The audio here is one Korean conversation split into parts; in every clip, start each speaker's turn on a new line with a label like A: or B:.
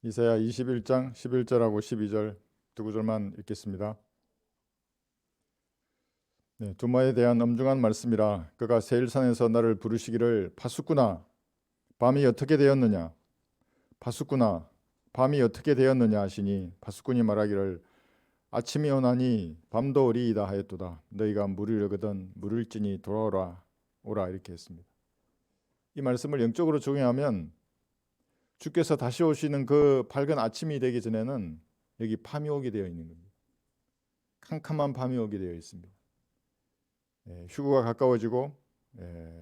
A: 이사야 21장 11절하고 12절 두 구절만 읽겠습니다. 두마에 대한 엄중한 말씀이라. 그가 세일산에서 나를 부르시기를 파수꾼아 밤이 어떻게 되었느냐, 파수꾼아 밤이 어떻게 되었느냐 하시니, 파수꾼이 말하기를 아침이 오나니 밤도 어리이다 하였도다. 너희가 물으려거든 물을지니 돌아오라 오라, 이렇게 했습니다. 이 말씀을 영적으로 적용하면 주께서 다시 오시는 그 밝은 아침이 되기 전에는 여기 밤이 오게 되어 있는 겁니다. 캄캄한 밤이 오게 되어 있습니다. 휴거가 가까워지고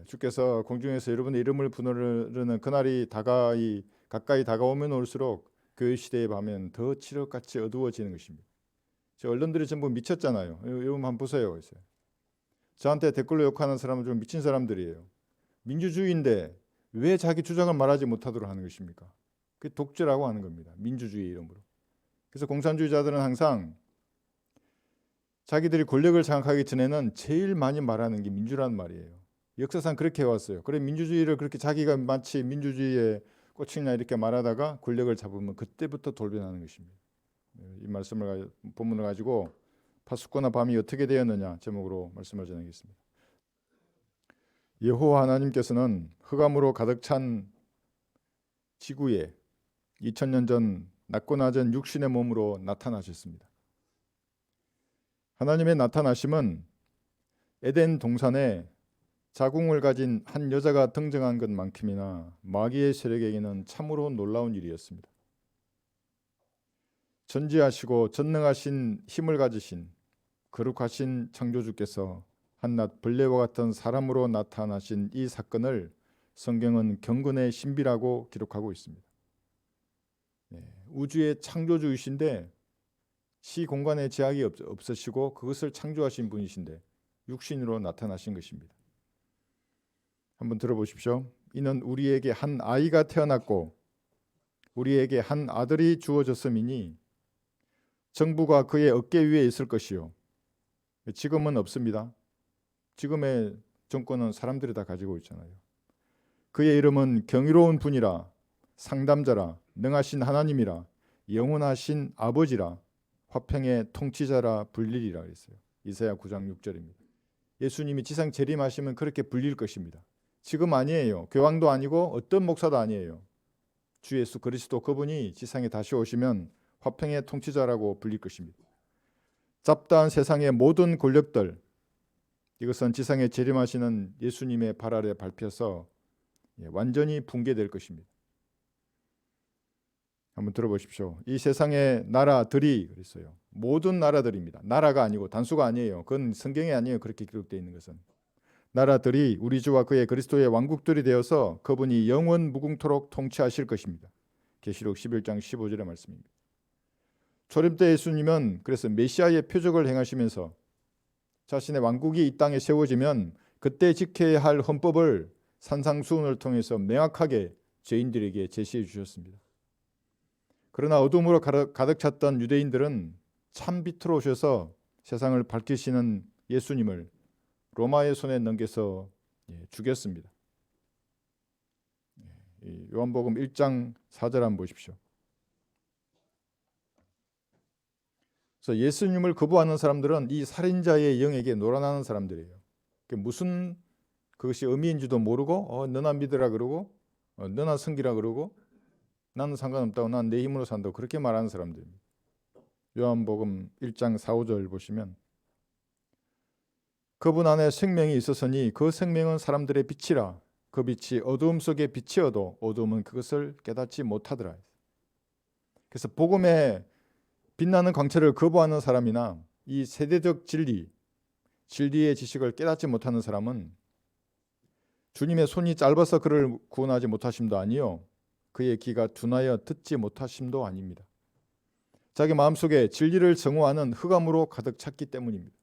A: 주께서 공중에서 여러분의 이름을 부르는 그날이 가까이 다가오면 올수록 그 시대의 밤은 더 칠흑같이 어두워지는 것입니다. 저 언론들이 전부 미쳤잖아요. 여러분 한번 보세요. 저한테 댓글로 욕하는 사람은 좀 미친 사람들이에요. 민주주의인데 왜 자기 주장을 말하지 못하도록 하는 것입니까? 그게 독재라고 하는 겁니다. 민주주의 이름으로. 그래서 공산주의자들은 항상 자기들이 권력을 장악하기 전에는 제일 많이 말하는 게 민주라는 말이에요. 역사상 그렇게 해왔어요. 그래 민주주의를 그렇게 자기가 마치 민주주의에 꽂히냐 이렇게 말하다가 권력을 잡으면 그때부터 돌변하는 것입니다. 이 말씀을 본문을 가지고 파수꾼아 밤이 어떻게 되었느냐 제목으로 말씀을 전하겠습니다. 여호와 하나님께서는 흑암으로 가득 찬 지구에 2000년 전 낮고 낮은 육신의 몸으로 나타나셨습니다. 하나님의 나타나심은 에덴 동산에 자궁을 가진 한 여자가 등장한 것만큼이나 마귀의 세력에게는 참으로 놀라운 일이었습니다. 전지하시고 전능하신 힘을 가지신 거룩하신 창조주께서 한낱 벌레와 같은 사람으로 나타나신 이 사건을 성경은 경건의 신비라고 기록하고 있습니다. 우주의 창조주이신데 시공간의 제약이 없으시고 그것을 창조하신 분이신데 육신으로 나타나신 것입니다. 한번 들어보십시오. 이는 우리에게 한 아이가 태어났고 우리에게 한 아들이 주어졌음이니 정부가 그의 어깨 위에 있을 것이요. 지금은 없습니다. 지금의 정권은 사람들이 다 가지고 있잖아요. 그의 이름은 경이로운 분이라, 상담자라, 능하신 하나님이라, 영원하신 아버지라, 화평의 통치자라 불리리라 했어요. 이사야 9장 6절입니다. 예수님이 지상 재림하시면 그렇게 불릴 것입니다. 지금 아니에요. 교황도 아니고 어떤 목사도 아니에요. 주 예수 그리스도 그분이 지상에 다시 오시면 화평의 통치자라고 불릴 것입니다. 잡다한 세상의 모든 권력들, 이것은 지상에 재림하시는 예수님의 발 아래 밟혀서 완전히 붕괴될 것입니다. 한번 들어보십시오. 이 세상의 나라들이 그랬어요. 모든 나라들입니다. 나라가 아니고 단수가 아니에요. 그건 성경에 아니에요. 그렇게 기록되어 있는 것은. 나라들이 우리 주와 그의 그리스도의 왕국들이 되어서 그분이 영원 무궁토록 통치하실 것입니다. 계시록 11장 15절의 말씀입니다. 초림 때 예수님은 그래서 메시아의 표적을 행하시면서 자신의 왕국이 이 땅에 세워지면 그때 지켜야 할 헌법을 산상수훈을 통해서 명확하게 죄인들에게 제시해 주셨습니다. 그러나 어둠으로 가득 찼던 유대인들은 참 빛으로 오셔서 세상을 밝히시는 예수님을 로마의 손에 넘겨서 죽였습니다. 요한복음 1장 4절 한번 보십시오. 그래서 예수님을 거부하는 사람들은 이 살인자의 영에게 놀아나는 사람들이에요. 무슨 그것이 의미인지도 모르고 너나 믿으라 그러고 너나 섬기라 그러고 나는 상관없다고 난 내 힘으로 산다고 그렇게 말하는 사람들입니다. 요한복음 1장 4, 5절 보시면 그분 안에 생명이 있었으니 그 생명은 사람들의 빛이라 그 빛이 어두움 속에 빛이어도 어두움은 그것을 깨닫지 못하더라. 그래서 복음의 빛나는 광채를 거부하는 사람이나 이 세대적 진리의 지식을 깨닫지 못하는 사람은 주님의 손이 짧아서 그를 구원하지 못하심도 아니요 그의 귀가 둔하여 듣지 못하심도 아닙니다. 자기 마음속에 진리를 정오하는 흑암으로 가득 찼기 때문입니다.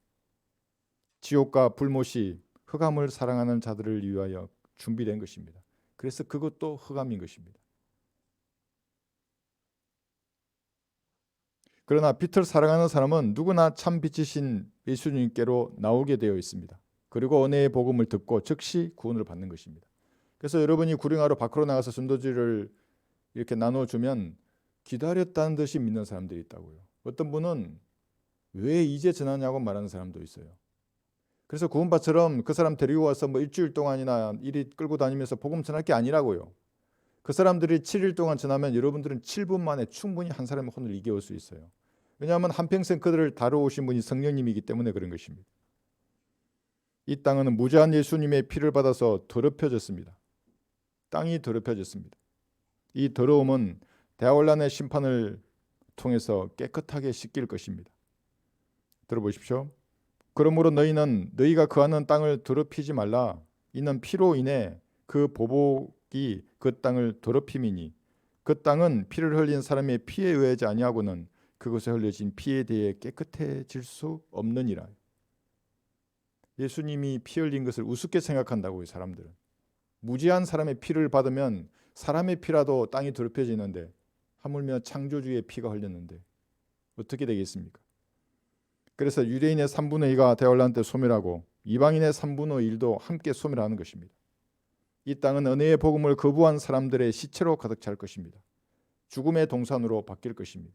A: 지옥과 불못이 흑암을 사랑하는 자들을 위하여 준비된 것입니다. 그래서 그것도 흑암인 것입니다. 그러나 빛을 사랑하는 사람은 누구나 참 빛이신 예수님께로 나오게 되어 있습니다. 그리고 은혜의 복음을 듣고 즉시 구원을 받는 것입니다. 그래서 여러분이 구령하러 밖으로 나가서 전도지를 이렇게 나눠주면 기다렸다는 듯이 믿는 사람들이 있다고요. 어떤 분은 왜 이제 전하냐고 말하는 사람도 있어요. 그래서 구원파처럼 그 사람 데리고 와서 뭐 일주일 동안이나 이리 끌고 다니면서 복음 전할 게 아니라고요. 그 사람들이 7일 동안 전하면 여러분들은 7분 만에 충분히 한 사람의 혼을 이겨올 수 있어요. 왜냐하면 한평생 그들을 다루오신 분이 성령님이기 때문에 그런 것입니다. 이 땅은 무죄한 예수님의 피를 받아서 더럽혀졌습니다. 땅이 더럽혀졌습니다. 이 더러움은 대환란의 심판을 통해서 깨끗하게 씻길 것입니다. 들어보십시오. 그러므로 너희는 너희가 거하는 땅을 더럽히지 말라. 이는 피로 인해 그 보복이 그 땅을 더럽힘이니 그 땅은 피를 흘린 사람의 피에 의하지 아니하고는 그것에 흘려진 피에 대해 깨끗해질 수 없느니라. 예수님이 피 흘린 것을 우습게 생각한다고요. 사람들은. 무지한 사람의 피를 받으면 사람의 피라도 땅이 더럽혀지는데 하물며 창조주의 피가 흘렸는데 어떻게 되겠습니까? 그래서 유대인의 3분의 2가 대환란 때 소멸하고 이방인의 3분의 1도 함께 소멸하는 것입니다. 이 땅은 은혜의 복음을 거부한 사람들의 시체로 가득 찰 것입니다. 죽음의 동산으로 바뀔 것입니다.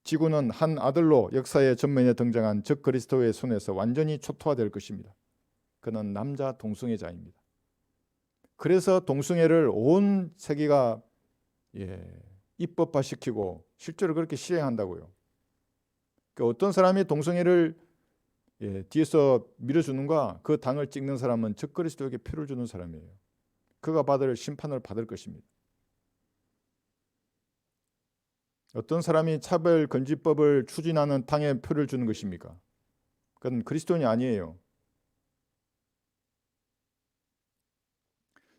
A: 지구는 한 아들로 역사의 전면에 등장한 적 그리스도의 손에서 완전히 초토화될 것입니다. 그는 남자 동성애자입니다. 그래서 동성애를 온 세계가 입법화시키고 실제로 그렇게 실행한다고요. 그러니까 어떤 사람이 동성애를 뒤에서 밀어주는가? 그 당을 찍는 사람은 적 그리스도에게 표를 주는 사람이에요. 그가 받을 심판을 받을 것입니다. 어떤 사람이 차별금지법을 추진하는 당에 표를 주는 것입니까? 그건 그리스도인이 아니에요.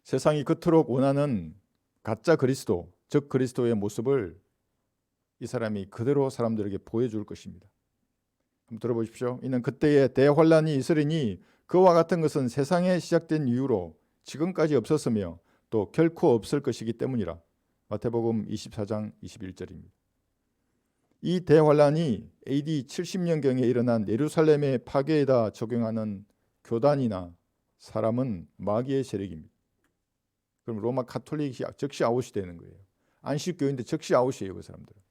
A: 세상이 그토록 원하는 가짜 그리스도, 적 그리스도의 모습을 이 사람이 그대로 사람들에게 보여줄 것입니다. 한번 들어보십시오. 이는 그때의 대환란이 있으리니 그와 같은 것은 세상에 시작된 이후로 지금까지 없었으며 또 결코 없을 것이기 때문이라. 마태복음 24장 21절입니다. 이 대환란이 AD 70년경에 일어난 예루살렘의 파괴에다 적용하는 교단이나 사람은 마귀의 세력입니다. 그럼 로마 가톨릭이 즉시 아웃이 되는 거예요. 안식교인데 즉시 아웃이에요. 그 사람들은.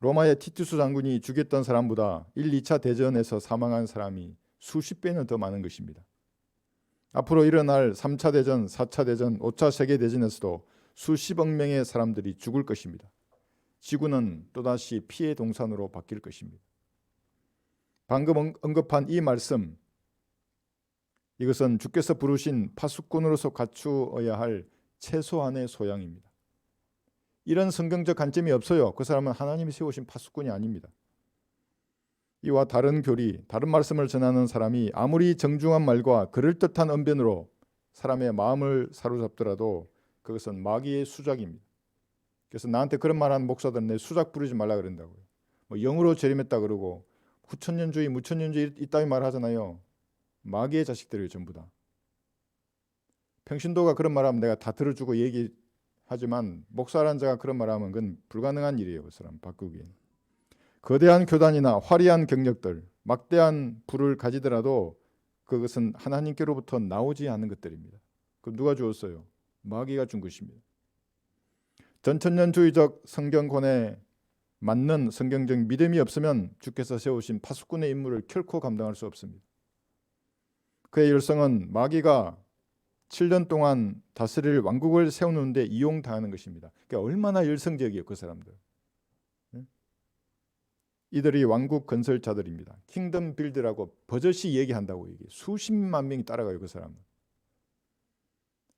A: 로마의 티투스 장군이 죽였던 사람보다 1, 2차 대전에서 사망한 사람이 수십 배는 더 많은 것입니다. 앞으로 일어날 3차 대전, 4차 대전, 5차 세계대전에서도 수십억 명의 사람들이 죽을 것입니다. 지구는 또다시 피의 동산으로 바뀔 것입니다. 방금 언급한 이 말씀, 이것은 주께서 부르신 파수꾼으로서 갖추어야 할 최소한의 소양입니다. 이런 성경적 관점이 없어요. 그 사람은 하나님이 세우신 파수꾼이 아닙니다. 이와 다른 교리, 다른 말씀을 전하는 사람이 아무리 정중한 말과 그럴듯한 언변으로 사람의 마음을 사로잡더라도 그것은 마귀의 수작입니다. 그래서 나한테 그런 말하는 목사들은 내 수작 부르지 말라 그런다고요. 뭐 영으로 재림했다 그러고 후천년주의, 무천년주의 이따위 말하잖아요. 마귀의 자식들이에요. 전부 다. 평신도가 그런 말하면 내가 다 들어주고 얘기하지만 목사라는 자가 그런 말하면 그건 불가능한 일이에요. 그 사람 바꾸기엔. 거대한 교단이나 화려한 경력들, 막대한 부를 가지더라도 그것은 하나님께로부터 나오지 않은 것들입니다. 그럼 누가 주었어요? 마귀가 준 것입니다. 전천년주의적 성경권에 맞는 성경적 믿음이 없으면 주께서 세우신 파수꾼의 임무를 결코 감당할 수 없습니다. 그의 열성은 마귀가 7년 동안 다스릴 왕국을 세우는데 이용당하는 것입니다. 그러니까 얼마나 열성적이에요. 그 사람들. 이들이 왕국 건설자들입니다. 킹덤 빌드라고 버젓이 얘기한다고 얘기해요. 수십만 명이 따라가요. 그 사람은.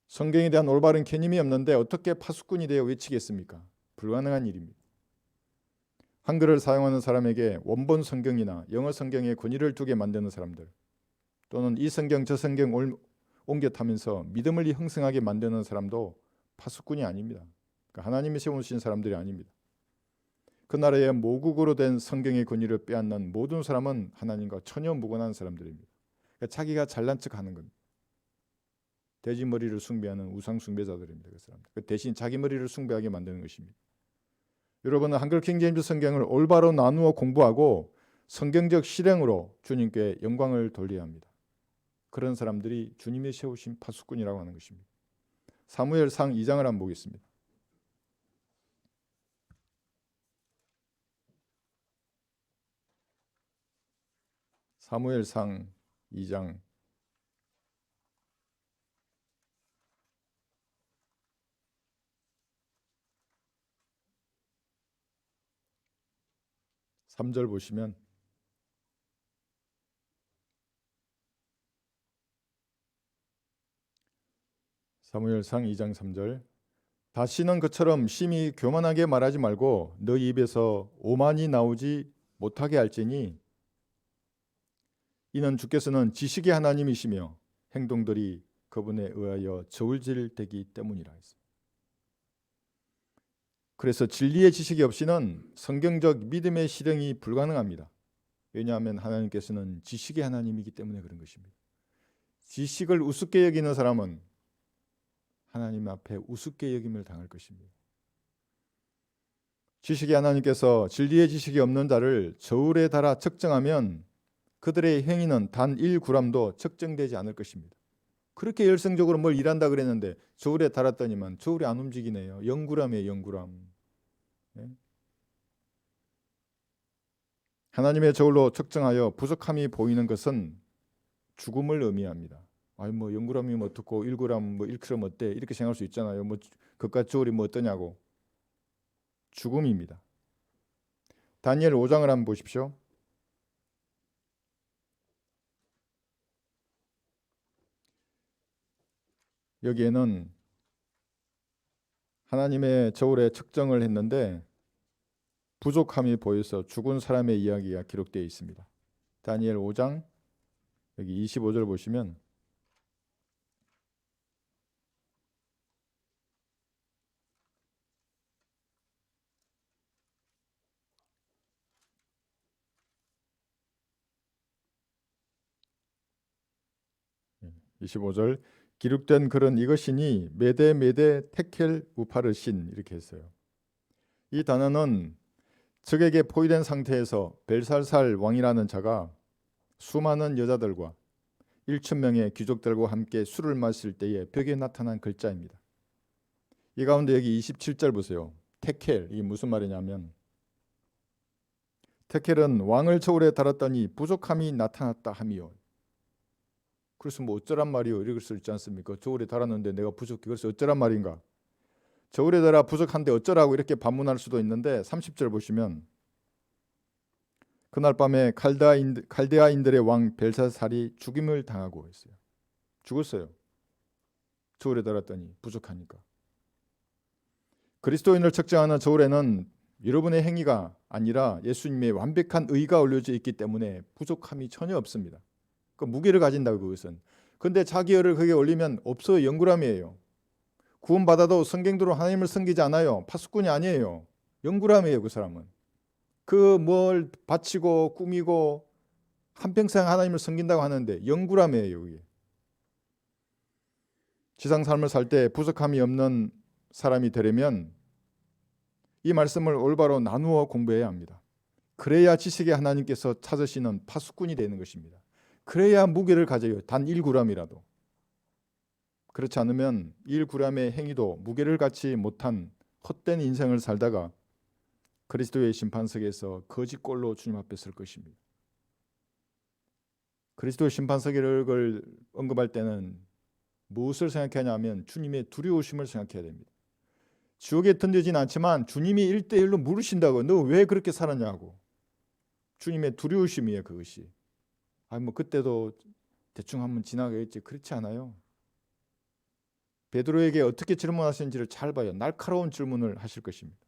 A: 성경에 대한 올바른 개념이 없는데 어떻게 파수꾼이 되어 외치겠습니까? 불가능한 일입니다. 한글을 사용하는 사람에게 원본 성경이나 영어 성경에 권위를 두게 만드는 사람들, 또는 이 성경 저 성경 옮겨 타면서 믿음을 형성하게 만드는 사람도 파수꾼이 아닙니다. 그러니까 하나님이 세우신 사람들이 아닙니다. 그 나라의 모국으로 된 성경의 권위를 빼앗는 모든 사람은 하나님과 전혀 무관한 사람들입니다. 그러니까 자기가 잘난 척하는 겁니다. 돼지 머리를 숭배하는 우상 숭배자들입니다. 그 사람들. 대신 자기 머리를 숭배하게 만드는 것입니다. 여러분은 한글 킹제임스 성경을 올바로 나누어 공부하고 성경적 실행으로 주님께 영광을 돌려야 합니다. 그런 사람들이 주님이 세우신 파수꾼이라고 하는 것입니다. 사무엘상 2장을 한번 보겠습니다. 사무엘상 2장 3절 보시면 사무엘상 2장 3절 다시는 그처럼 심히 교만하게 말하지 말고 너희 입에서 오만이 나오지 못하게 할지니 이는 주께서는 지식의 하나님이시며 행동들이 그분에 의하여 저울질되기 때문이라 했습니다. 그래서 진리의 지식이 없이는 성경적 믿음의 실행이 불가능합니다. 왜냐하면 하나님께서는 지식의 하나님이기 때문에 그런 것입니다. 지식을 우습게 여기는 사람은 하나님 앞에 우습게 여김을 당할 것입니다. 지식의 하나님께서 진리의 지식이 없는 자를 저울에 달아 측정하면 그들의 행위는 단 1g도 측정되지 않을 것입니다. 그렇게 열성적으로 뭘 일한다 그랬는데 저울에 달았더니만 저울이 안 움직이네요. 0g이에요. 0g. 네? 하나님의 저울로 측정하여 부족함이 보이는 것은 죽음을 의미합니다. 아니 뭐 0g이면 어떻고 1g 뭐 1kg 어때? 이렇게 생각할 수 있잖아요. 뭐 그깟 저울이 뭐 어떠냐고. 죽음입니다. 다니엘 5장을 한번 보십시오. 여기에는 하나님의 저울에 측정을 했는데 부족함이 보여서 죽은 사람의 이야기가 기록되어 있습니다. 다니엘 5장 여기 25절 보시면 예, 25절 기록된 글은 이것이니 메데 테켈 우파르신 이렇게 했어요. 이 단어는 적에게 포위된 상태에서 벨살살 왕이라는 자가 수많은 여자들과 1,000명의 귀족들과 함께 술을 마실 때에 벽에 나타난 글자입니다. 이 가운데 여기 27절 보세요. 테켈 이게 무슨 말이냐면 테켈은 왕을 저울에 달았더니 부족함이 나타났다 함이요. 그래서 뭐 어쩌란 말이요 이럴 수 있지 않습니까? 저울에 달았는데 내가 부족해 그래서 어쩌란 말인가? 저울에 달아 부족한데 어쩌라고 이렇게 반문할 수도 있는데 30절 보시면 그날 밤에 칼데아인들의 왕 벨사살이 죽임을 당하고 있어요. 죽었어요. 저울에 달았더니 부족하니까. 그리스도인을 측정하는 저울에는 여러분의 행위가 아니라 예수님의 완벽한 의가 올려져 있기 때문에 부족함이 전혀 없습니다. 그 무게를 가진다고 그것은. 근데 자기 의를 거기에 올리면 없어요. 0g이에요. 구원받아도 성경대로 하나님을 섬기지 않아요. 파수꾼이 아니에요. 0g이에요. 그 사람은. 그 뭘 바치고 꾸미고 한평생 하나님을 섬긴다고 하는데 0g이에요. 그게. 지상 삶을 살 때 부족함이 없는 사람이 되려면 이 말씀을 올바로 나누어 공부해야 합니다. 그래야 지식의 하나님께서 찾으시는 파수꾼이 되는 것입니다. 그래야 무게를 가져요. 단 1g이라도. 그렇지 않으면 1g의 행위도 무게를 갖지 못한 헛된 인생을 살다가 그리스도의 심판석에서 거짓골로 주님 앞에 설 것입니다. 그리스도의 심판석을 언급할 때는 무엇을 생각해야 하면 주님의 두려우심을 생각해야 됩니다. 지옥에 던지진 않지만 주님이 1대1로 물으신다고 너 왜 그렇게 살았냐고. 주님의 두려우심이에요 그것이. 뭐 그때도 대충 한번 지나가겠지. 그렇지 않아요. 베드로에게 어떻게 질문하시는지를 잘 봐요. 날카로운 질문을 하실 것입니다.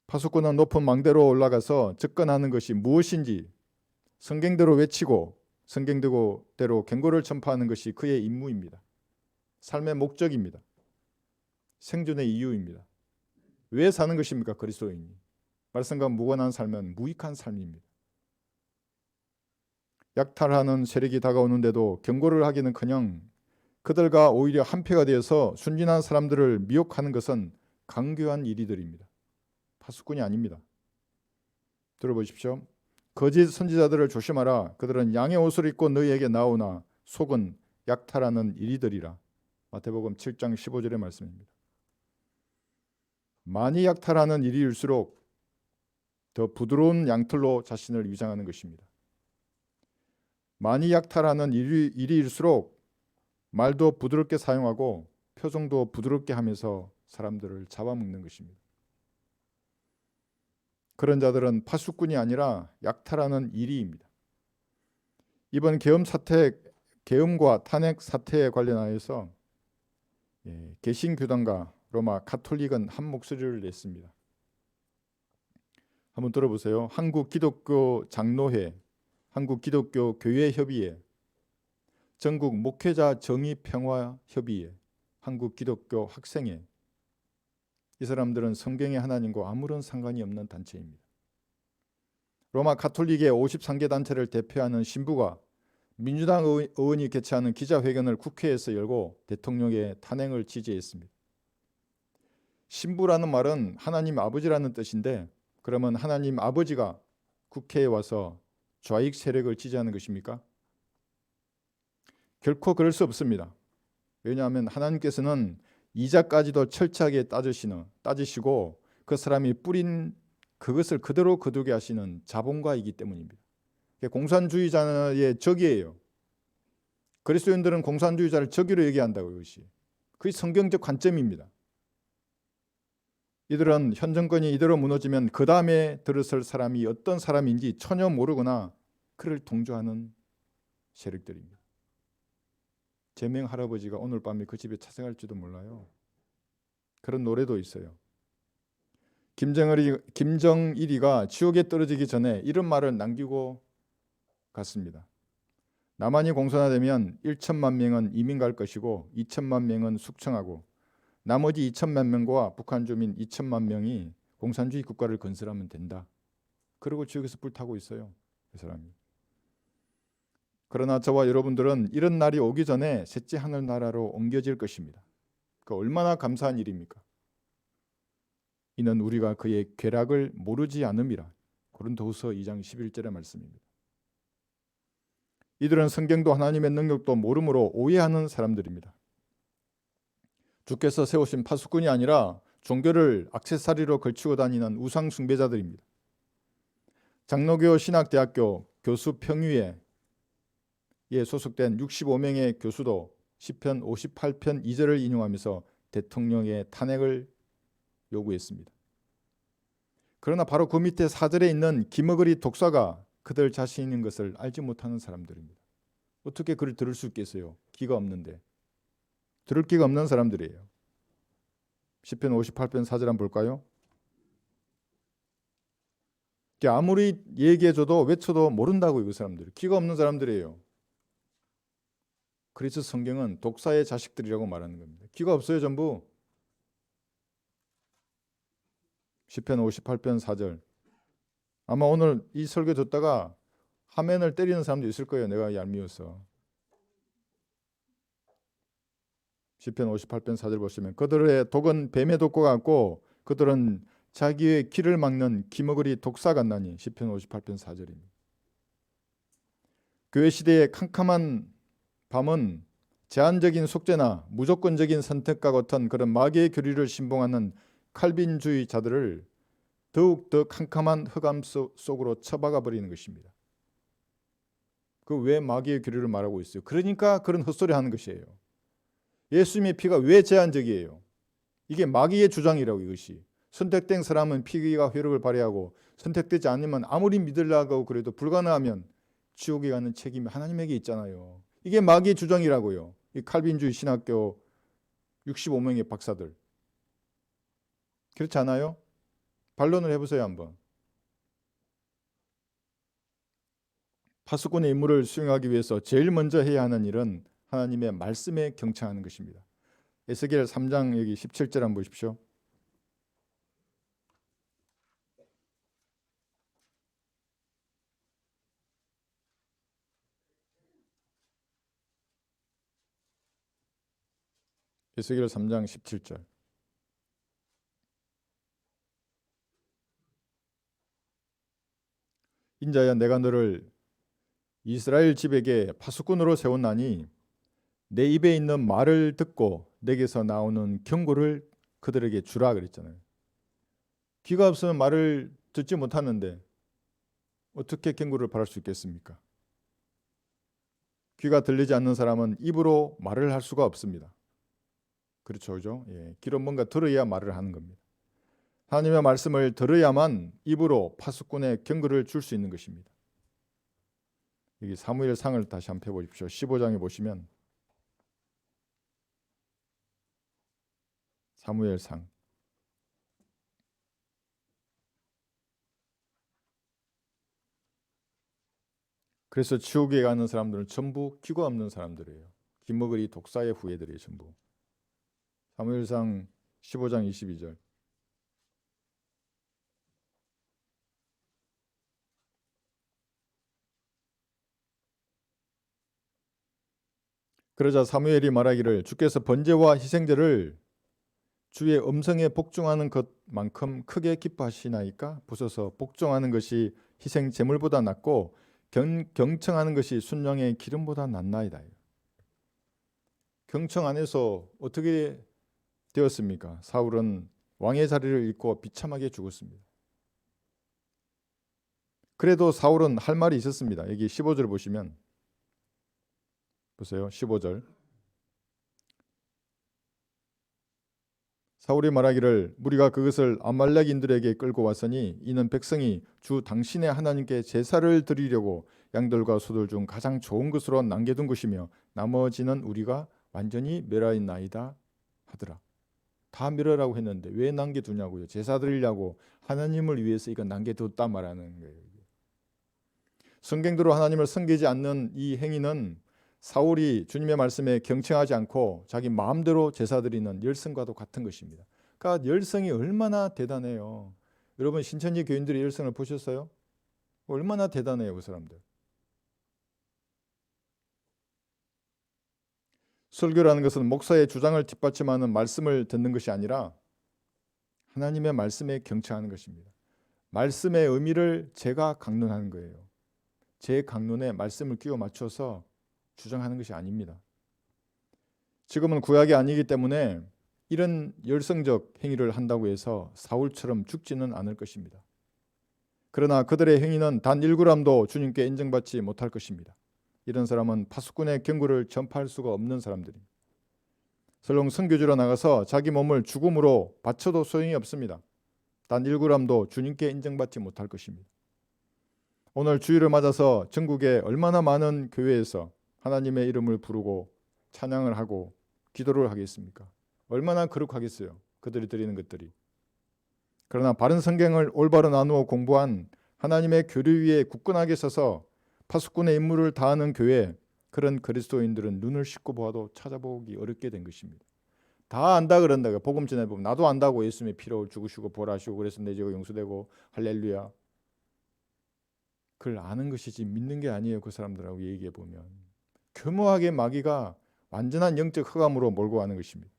A: 파수꾼은 높은 망대로 올라가서 접근하는 것이 무엇인지 성경대로 외치고 성경대로 경고를 전파하는 것이 그의 임무입니다. 삶의 목적입니다. 생존의 이유입니다. 왜 사는 것입니까? 그리스도인이. 말씀과 무관한 삶은 무익한 삶입니다. 약탈하는 세력이 다가오는데도 경고를 하기는커녕 그들과 오히려 한패가 되어서 순진한 사람들을 미혹하는 것은 강교한 일이들입니다. 파수꾼이 아닙니다. 들어보십시오. 거짓 선지자들을 조심하라. 그들은 양의 옷을 입고 너희에게 나오나 속은 약탈하는 이리들이라. 마태복음 7장 15절의 말씀입니다. 많이 약탈하는 이리일수록 더 부드러운 양털로 자신을 위장하는 것입니다. 많이 약탈하는 일일수록 말도 부드럽게 사용하고 표정도 부드럽게 하면서 사람들을 잡아먹는 것입니다. 그런 자들은 파수꾼이 아니라 약탈하는 일이입니다. 이번 계엄과 탄핵 사태에 관련하여서 개신교단과 로마 가톨릭은 한 목소리를 냈습니다. 한번 들어보세요. 한국기독교 장로회, 한국기독교교회협의회, 전국 목회자 정의평화협의회, 한국기독교 학생회. 이 사람들은 성경의 하나님과 아무런 상관이 없는 단체입니다. 로마 가톨릭의 53개 단체를 대표하는 신부가 민주당 의원이 개최하는 기자회견을 국회에서 열고 대통령의 탄핵을 지지했습니다. 신부라는 말은 하나님 아버지라는 뜻인데, 그러면 하나님 아버지가 국회에 와서 좌익 세력을 지지하는 것입니까? 결코 그럴 수 없습니다. 왜냐하면 하나님께서는 이자까지도 철저하게 따지시고 그 사람이 뿌린 그것을 그대로 거두게 하시는 자본가이기 때문입니다. 공산주의자의 적이에요. 그리스도인들은 공산주의자를 적으로 얘기한다고. 이것이 그게 성경적 관점입니다. 이들은 현 정권이 이대로 무너지면 그 다음에 들어설 사람이 어떤 사람인지 전혀 모르거나 그를 동조하는 세력들입니다. 제명 할아버지가 오늘 밤에 그 집에 찾아갈지도 몰라요. 그런 노래도 있어요. 김정일이가 지옥에 떨어지기 전에 이런 말을 남기고 갔습니다. 남한이 공산화되면 1천만 명은 이민 갈 것이고 2천만 명은 숙청하고 나머지 2천만 명과 북한 주민 2천만 명이 공산주의 국가를 건설하면 된다. 그리고 지옥에서 불타고 있어요. 그 사람이. 그러나 저와 여러분들은 이런 날이 오기 전에 셋째 하늘나라로 옮겨질 것입니다. 그 얼마나 감사한 일입니까? 이는 우리가 그의 궤락을 모르지 않음이라. 고린도후서 2장 11절의 말씀입니다. 이들은 성경도 하나님의 능력도 모름으로 오해하는 사람들입니다. 주께서 세우신 파수꾼이 아니라 종교를 액세서리로 걸치고 다니는 우상 숭배자들입니다. 장로교 신학대학교 교수 평의회에 소속된 65명의 교수도 시편 58편 2절을 인용하면서 대통령의 탄핵을 요구했습니다. 그러나 바로 그 밑에 4절에 있는 기머거리 독사가 그들 자신인 것을 알지 못하는 사람들입니다. 어떻게 그를 들을 수 있겠어요? 귀가 없는데. 들을 귀가 없는 사람들이에요. 시편 58편 4절 한번 볼까요? 아무리 얘기해줘도 외쳐도 모른다고요. 그 사람들. 귀가 없는 사람들이에요. 그래서 성경은 독사의 자식들이라고 말하는 겁니다. 귀가 없어요 전부. 시편 58편 4절. 아마 오늘 이 설교 듣다가 화면을 때리는 사람도 있을 거예요. 내가 얄미워서. 시편 58편 4절 보시면 그들의 독은 뱀의 독과 같고 그들은 자기의 길을 막는 기머거리 독사 같나니. 시편 58편 4절입니다. 교회 시대의 캄캄한 밤은 제한적인 속죄나 무조건적인 선택과 같은 그런 마귀의 교리를 신봉하는 칼빈주의자들을 더욱 더 캄캄한 흑암 속으로 처박아 버리는 것입니다. 그 왜 마귀의 교리를 말하고 있어요? 그러니까 그런 헛소리 하는 것이에요. 예수님의 피가 왜 제한적이에요? 이게 마귀의 주장이라고. 이것이 선택된 사람은 피가 효력을 발휘하고 선택되지 않으면 아무리 믿으려고 그래도 불가능하면 지옥에 가는 책임이 하나님에게 있잖아요. 이게 마귀의 주장이라고요. 이 칼빈주의 신학교 65명의 박사들. 그렇지 않아요? 반론을 해보세요 한번. 파수꾼의 임무를 수행하기 위해서 제일 먼저 해야 하는 일은 하나님의 말씀에 경청하는 것입니다. 에스겔 3장 여기 17절 한번 보십시오. 에스겔 3장 17절. 인자야 내가 너를 이스라엘 집에게 파수꾼으로 세웠나니 내 입에 있는 말을 듣고 내게서 나오는 경고를 그들에게 주라 그랬잖아요. 귀가 없으면 말을 듣지 못하는데 어떻게 경고를 바랄 수 있겠습니까? 귀가 들리지 않는 사람은 입으로 말을 할 수가 없습니다. 그렇죠, 그죠? 예, 귀로 뭔가 들어야 말을 하는 겁니다. 하나님의 말씀을 들어야만 입으로 파수꾼의 경고를 줄 수 있는 것입니다. 여기 사무엘상을 다시 한번 펴보십시오. 15장에 보시면 사무엘상 그래서 지옥에 가는 사람들은 전부 귀가 없는 사람들이에요. 귀머거리 독사의 후예들이에요. 전부. 사무엘상 15장 22절. 그러자 사무엘이 말하기를 주께서 번제와 희생제를 주의 음성에 복종하는 것만큼 크게 기뻐하시나이까? 보소서 복종하는 것이 희생 제물보다 낫고 경청하는 것이 순양의 기름보다 낫나이다. 경청 안에서 어떻게 되었습니까? 사울은 왕의 자리를 잃고 비참하게 죽었습니다. 그래도 사울은 할 말이 있었습니다. 여기 15절 보시면 보세요. 15절. 사울이 말하기를 무리가 그것을 아말렉인들에게 끌고 왔으니 이는 백성이 주 당신의 하나님께 제사를 드리려고 양들과 소들 중 가장 좋은 것으로 남겨둔 것이며 나머지는 우리가 완전히 멸하였나이다 하더라. 다 멸하라고 했는데 왜 남겨두냐고요. 제사 드리려고 하나님을 위해서 이거 남겨뒀다 말하는 거예요. 성경대로 하나님을 섬기지 않는 이 행위는 사울이 주님의 말씀에 경청하지 않고 자기 마음대로 제사 드리는 열성과도 같은 것입니다. 그러니까 열성이 얼마나 대단해요. 여러분 신천지 교인들의 열성을 보셨어요? 얼마나 대단해요, 그 사람들. 설교라는 것은 목사의 주장을 뒷받침하는 말씀을 듣는 것이 아니라 하나님의 말씀에 경청하는 것입니다. 말씀의 의미를 제가 강론하는 거예요. 제 강론에 말씀을 끼워 맞춰서 주장하는 것이 아닙니다. 지금은 구약이 아니기 때문에 이런 열성적 행위를 한다고 해서 사울처럼 죽지는 않을 것입니다. 그러나 그들의 행위는 단 1g도 주님께 인정받지 못할 것입니다. 이런 사람은 파수꾼의 경고를 전파할 수가 없는 사람들입니다. 설령 선교지로 나가서 자기 몸을 죽음으로 바쳐도 소용이 없습니다. 단 1g도 주님께 인정받지 못할 것입니다. 오늘 주일을 맞아서 전국에 얼마나 많은 교회에서 하나님의 이름을 부르고 찬양을 하고 기도를 하겠습니까? 얼마나 거룩하겠어요. 그들이 드리는 것들이. 그러나 바른 성경을 올바로 나누어 공부한 하나님의 교리 위에 굳건하게 서서 파수꾼의 임무를 다하는 교회, 그런 그리스도인들은 눈을 씻고 보아도 찾아보기 어렵게 된 것입니다. 다 안다 그런다고 복음 전해보면 나도 안다고 예수님의 피로 죽으시고 보라시고 그래서 내 죄가 용서되고 할렐루야. 그걸 아는 것이지 믿는 게 아니에요. 그 사람들하고 얘기해 보면 교묘하게 마귀가 완전한 영적 흑암으로 몰고 가는 것입니다.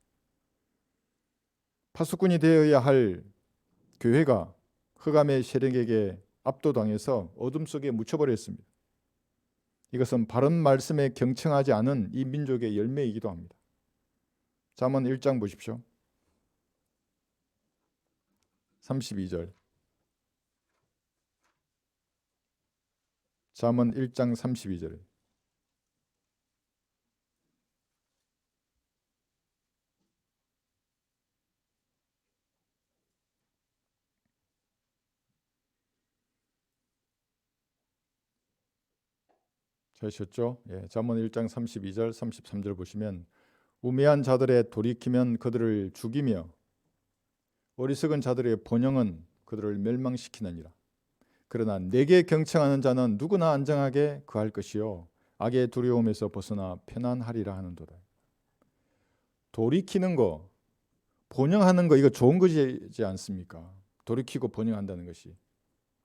A: 파수꾼이 되어야 할 교회가 흑암의 세력에게 압도당해서 어둠 속에 묻혀버렸습니다. 이것은 바른 말씀에 경청하지 않은 이 민족의 열매이기도 합니다. 잠언 1장 보십시오. 32절. 잠언 1장 32절. 잘하셨죠? 예, 잠언 1장 32절 33절 보시면 우매한 자들의 돌이키면 그들을 죽이며 어리석은 자들의 번영은 그들을 멸망시키느니라. 그러나 내게 경청하는 자는 누구나 안정하게 거할 것이요 악의 두려움에서 벗어나 편안하리라 하는도다. 돌이키는 거, 번영하는 거 이거 좋은 것이지 않습니까? 돌이키고 번영한다는 것이.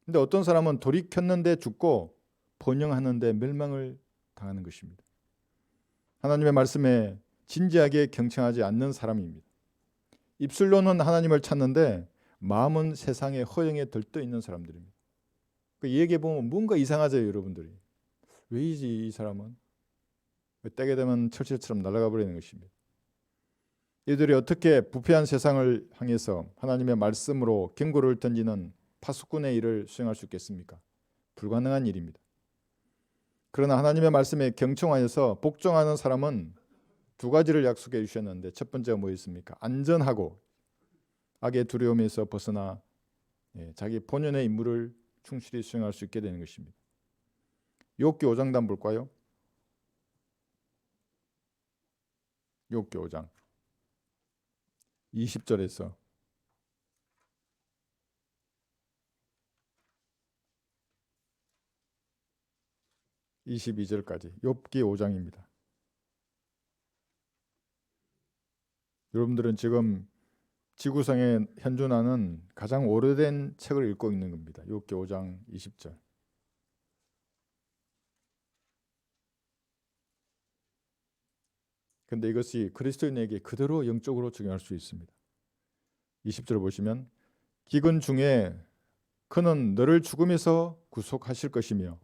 A: 근데 어떤 사람은 돌이켰는데 죽고 번영하는데 멸망을 당하는 것입니다. 하나님의 말씀에 진지하게 경청하지 않는 사람입니다. 입술로는 하나님을 찾는데 마음은 세상의 허영에 들떠 있는 사람들입니다. 그 얘기해 보면 뭔가 이상하죠, 여러분들이. 왜이지 이 사람은? 때게 되면 철새처럼 날아가 버리는 것입니다. 이들이 어떻게 부패한 세상을 향해서 하나님의 말씀으로 경고를 던지는 파수꾼의 일을 수행할 수 있겠습니까? 불가능한 일입니다. 그러나 하나님의 말씀에 경청하여서 복종하는 사람은 두 가지를 약속해 주셨는데, 첫 번째가 뭐였습니까? 안전하고 악의 두려움에서 벗어나 자기 본연의 임무를 충실히 수행할 수 있게 되는 것입니다. 욥기 5장 단 볼까요? 욥기 5장 20절에서 22절까지 욥기 5장입니다. 여러분들은 지금 지구상에 현존하는 가장 오래된 책을 읽고 있는 겁니다. 욥기 5장 20절. 그런데 이것이 그리스도인에게 그대로 영적으로 적용할 수 있습니다. 20절 보시면, 기근 중에 그는 너를 죽음에서 구속하실 것이며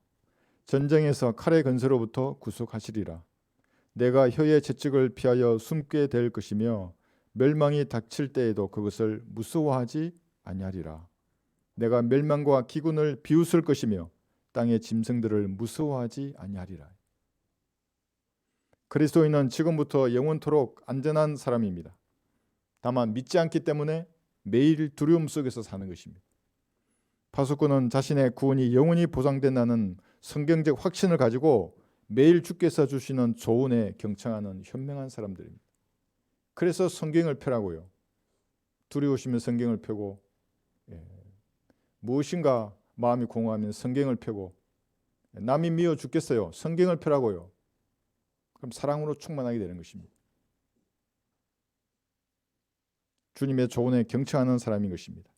A: 전쟁에서 칼의 건세로부터 구속하시리라. 내가 혀의 채찍을 피하여 숨게 될 것이며 멸망이 닥칠 때에도 그것을 무서워하지 아니하리라. 내가 멸망과 기근을 비웃을 것이며 땅의 짐승들을 무서워하지 아니하리라. 그리스도인은 지금부터 영원토록 안전한 사람입니다. 다만 믿지 않기 때문에 매일 두려움 속에서 사는 것입니다. 파수꾼은 자신의 구원이 영원히 보장된다는 성경적 확신을 가지고 매일 주께서 주시는 조언에 경청하는 현명한 사람들입니다. 그래서 성경을 펴라고요. 두려우시면 성경을 펴고, 무엇인가 마음이 공허하면 성경을 펴고, 남이 미워 죽겠어요. 성경을 펴라고요. 그럼 사랑으로 충만하게 되는 것입니다. 주님의 조언에 경청하는 사람인 것입니다.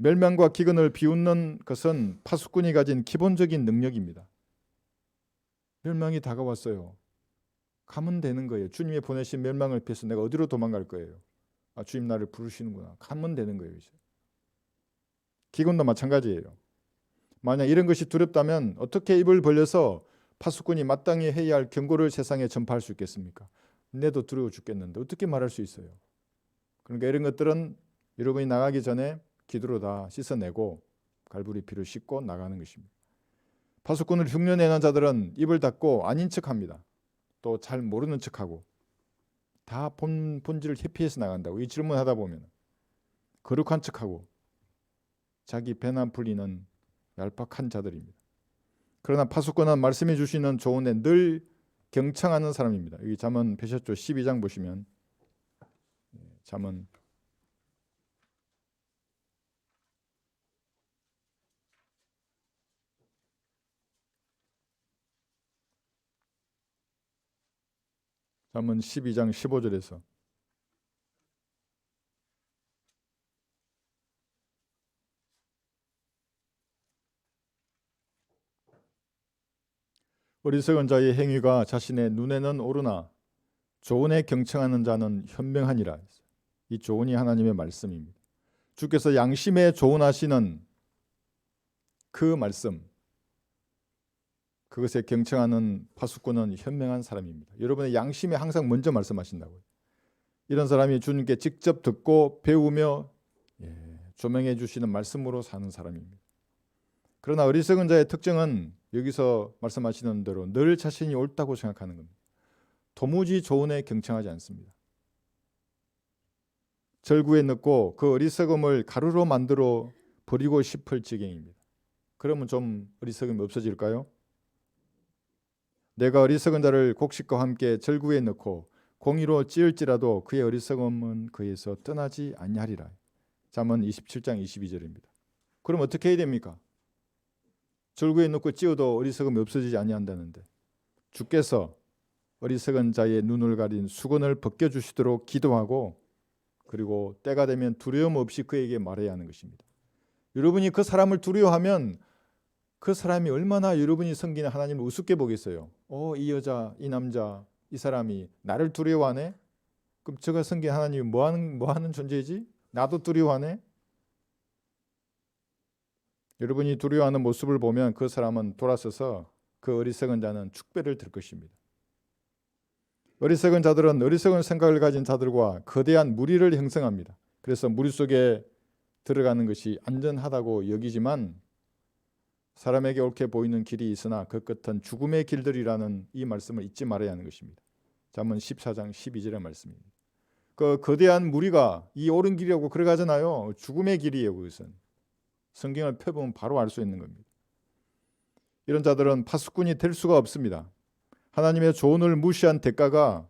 A: 멸망과 기근을 비웃는 것은 파수꾼이 가진 기본적인 능력입니다. 멸망이 다가왔어요. 가면 되는 거예요. 주님이 보내신 멸망을 피해서 내가 어디로 도망갈 거예요? 아, 주님 나를 부르시는구나. 가면 되는 거예요. 이제. 기근도 마찬가지예요. 만약 이런 것이 두렵다면 어떻게 입을 벌려서 파수꾼이 마땅히 해야 할 경고를 세상에 전파할 수 있겠습니까? 내도 두려워 죽겠는데 어떻게 말할 수 있어요? 그러니까 이런 것들은 여러분이 나가기 전에 기도로 다 씻어내고 갈보리 피를 씻고 나가는 것입니다. 파수꾼을 흉내내는 자들은 입을 닫고 아닌 척합니다. 또 잘 모르는 척하고 다 본질을 회피해서 나간다고. 이 질문하다 보면 거룩한 척하고 자기 배나 풀리는 얄팍한 자들입니다. 그러나 파수꾼은 말씀해 주시는 조언에 늘 경청하는 사람입니다. 여기 잠언 펴셨죠? 12장 보시면 잠언 12장 15절에서 어리석은 자의 행위가 자신의 눈에는 오르나 조언에 경청하는 자는 현명하니라. 이 조언이 하나님의 말씀입니다. 주께서 양심에 조언하시는 그 말씀, 그것에 경청하는 파수꾼은 현명한 사람입니다. 여러분의 양심에 항상 먼저 말씀하신다고요. 이런 사람이 주님께 직접 듣고 배우며 조명해 주시는 말씀으로 사는 사람입니다. 그러나 어리석은 자의 특징은 여기서 말씀하시는 대로 늘 자신이 옳다고 생각하는 겁니다. 도무지 조언에 경청하지 않습니다. 절구에 넣고 그 어리석음을 가루로 만들어 버리고 싶을 지경입니다. 그러면 좀 어리석음이 없어질까요? 내가 어리석은 자를 곡식과 함께 절구에 넣고 공의로 찌을지라도 그의 어리석음은 그에서 떠나지 아니하리라. 잠언 27장 22절입니다. 그럼 어떻게 해야 됩니까? 절구에 넣고 찌어도 어리석음이 없어지지 아니한다는데, 주께서 어리석은 자의 눈을 가린 수건을 벗겨주시도록 기도하고, 그리고 때가 되면 두려움 없이 그에게 말해야 하는 것입니다. 여러분이 그 사람을 두려워하면 그 사람이 얼마나 여러분이 섬기는 하나님을 우습게 보겠어요. 이 여자, 이 남자, 이 사람이 나를 두려워하네? 그럼 제가 섬긴 하나님이 뭐 하는 존재이지? 나도 두려워하네? 여러분이 두려워하는 모습을 보면 그 사람은 돌아서서 그 어리석은 자는 축배를 들 것입니다. 어리석은 자들은 어리석은 생각을 가진 자들과 거대한 무리를 형성합니다. 그래서 무리 속에 들어가는 것이 안전하다고 여기지만 사람에게 옳게 보이는 길이 있으나 그 끝은 죽음의 길들이라는 이 말씀을 잊지 말아야 하는 것입니다. 잠언 14장 12절의 말씀입니다. 그 거대한 무리가 이 옳은 길이라고 그래가잖아요. 죽음의 길이에요. 그것은 성경을 펴보면 바로 알 수 있는 겁니다. 이런 자들은 파수꾼이 될 수가 없습니다. 하나님의 조언을 무시한 대가가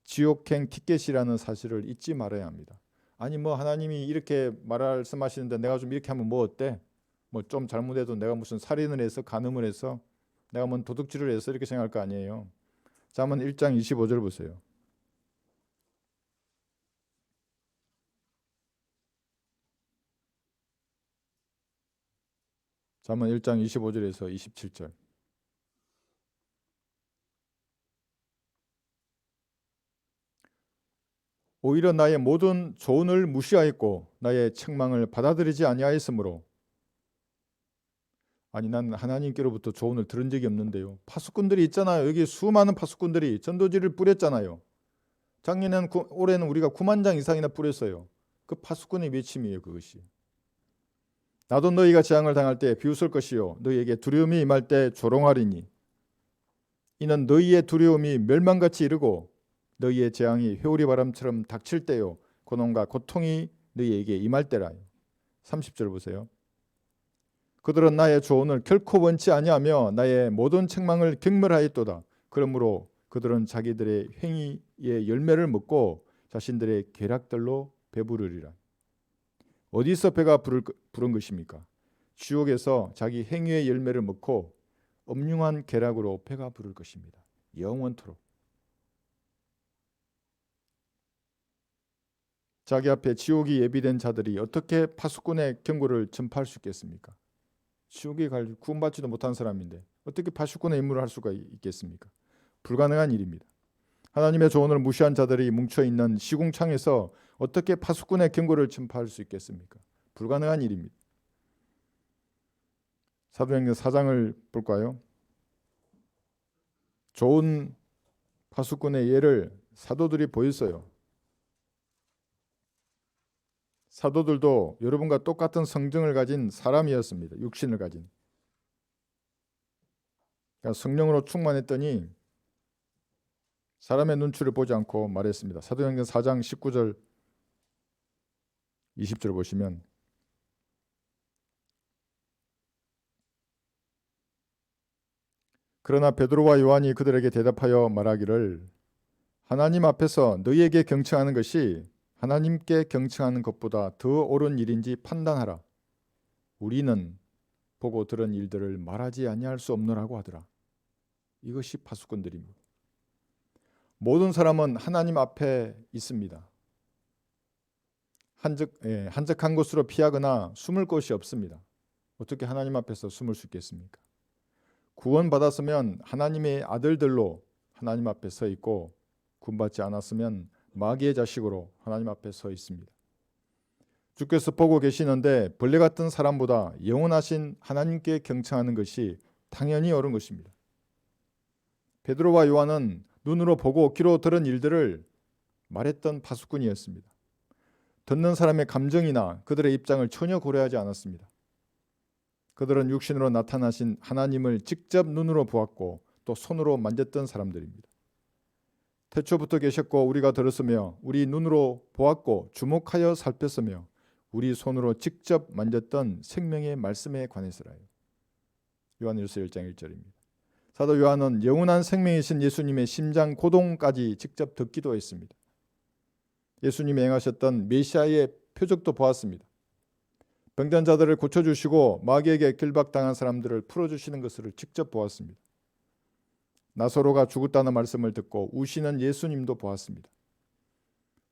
A: 지옥행 티켓이라는 사실을 잊지 말아야 합니다. 아니 뭐 하나님이 이렇게 말씀하시는데 내가 좀 이렇게 하면 뭐 어때? 뭐 좀 잘못해도 내가 무슨 살인을 해서 간음을 해서 내가 뭔 도둑질을 해서 이렇게 생각할 거 아니에요. 잠언 1장 25절 보세요. 잠언 1장 25절에서 27절. 오히려 나의 모든 조언을 무시하였고 나의 책망을 받아들이지 아니하였으므로. 아니 난 하나님께로부터 조언을 들은 적이 없는데요. 파수꾼들이 있잖아요. 여기 수많은 파수꾼들이 전도지를 뿌렸잖아요. 작년에는 올해는 우리가 9만 장 이상이나 뿌렸어요. 그 파수꾼의 외침이에요. 그것이. 나도 너희가 재앙을 당할 때 비웃을 것이요 너희에게 두려움이 임할 때 조롱하리니 이는 너희의 두려움이 멸망같이 이르고 너희의 재앙이 회오리 바람처럼 닥칠 때요 고난과 고통이 너희에게 임할 때라. 30절 보세요. 그들은 나의 조언을 결코 원치 아니하며 나의 모든 책망을 경멸하였도다. 그러므로 그들은 자기들의 행위의 열매를 먹고 자신들의 계략들로 배부르리라. 어디서 배가 부른 것입니까? 지옥에서 자기 행위의 열매를 먹고 엄중한 계략으로 배가 부를 것입니다. 영원토록. 자기 앞에 지옥이 예비된 자들이 어떻게 파수꾼의 경고를 전파할 수 있겠습니까? 지옥에 갈 구원받지도 못한 사람인데 어떻게 파수꾼의 임무를 할 수가 있겠습니까? 불가능한 일입니다. 하나님의 조언을 무시한 자들이 뭉쳐있는 시궁창에서 어떻게 파수꾼의 경고를 전파할 수 있겠습니까? 불가능한 일입니다. 사도행전 4장을 볼까요? 좋은 파수꾼의 예를 사도들이 보였어요. 사도들도 여러분과 똑같은 성정을 가진 사람이었습니다. 육신을 가진. 그러니까 성령으로 충만했더니 사람의 눈치를 보지 않고 말했습니다. 사도행전 4장 19절 20절 보시면 그러나 베드로와 요한이 그들에게 대답하여 말하기를 하나님 앞에서 너희에게 경청하는 것이 하나님께 경청하는 것보다 더 옳은 일인지 판단하라. 우리는 보고 들은 일들을 말하지 아니할 수 없노라고 하더라. 이것이 파수꾼들입니다. 모든 사람은 하나님 앞에 있습니다. 한적한 곳으로 피하거나 숨을 곳이 없습니다. 어떻게 하나님 앞에서 숨을 수 있겠습니까? 구원받았으면 하나님의 아들들로 하나님 앞에 서 있고 구원받지 않았으면 마귀의 자식으로 하나님 앞에 서 있습니다. 주께서 보고 계시는데 벌레 같은 사람보다 영원하신 하나님께 경청하는 것이 당연히 옳은 것입니다. 베드로와 요한은 눈으로 보고 귀로 들은 일들을 말했던 파수꾼이었습니다. 듣는 사람의 감정이나 그들의 입장을 전혀 고려하지 않았습니다. 그들은 육신으로 나타나신 하나님을 직접 눈으로 보았고 또 손으로 만졌던 사람들입니다. 태초부터 계셨고 우리가 들었으며 우리 눈으로 보았고 주목하여 살폈으며 우리 손으로 직접 만졌던 생명의 말씀에 관해서라요. 요한일서 1장 1절입니다. 사도 요한은 영원한 생명이신 예수님의 심장 고동까지 직접 듣기도 했습니다. 예수님이 행하셨던 메시아의 표적도 보았습니다. 병든 자들을 고쳐주시고 마귀에게 길박당한 사람들을 풀어주시는 것을 직접 보았습니다. 나사로가 죽었다는 말씀을 듣고 우시는 예수님도 보았습니다.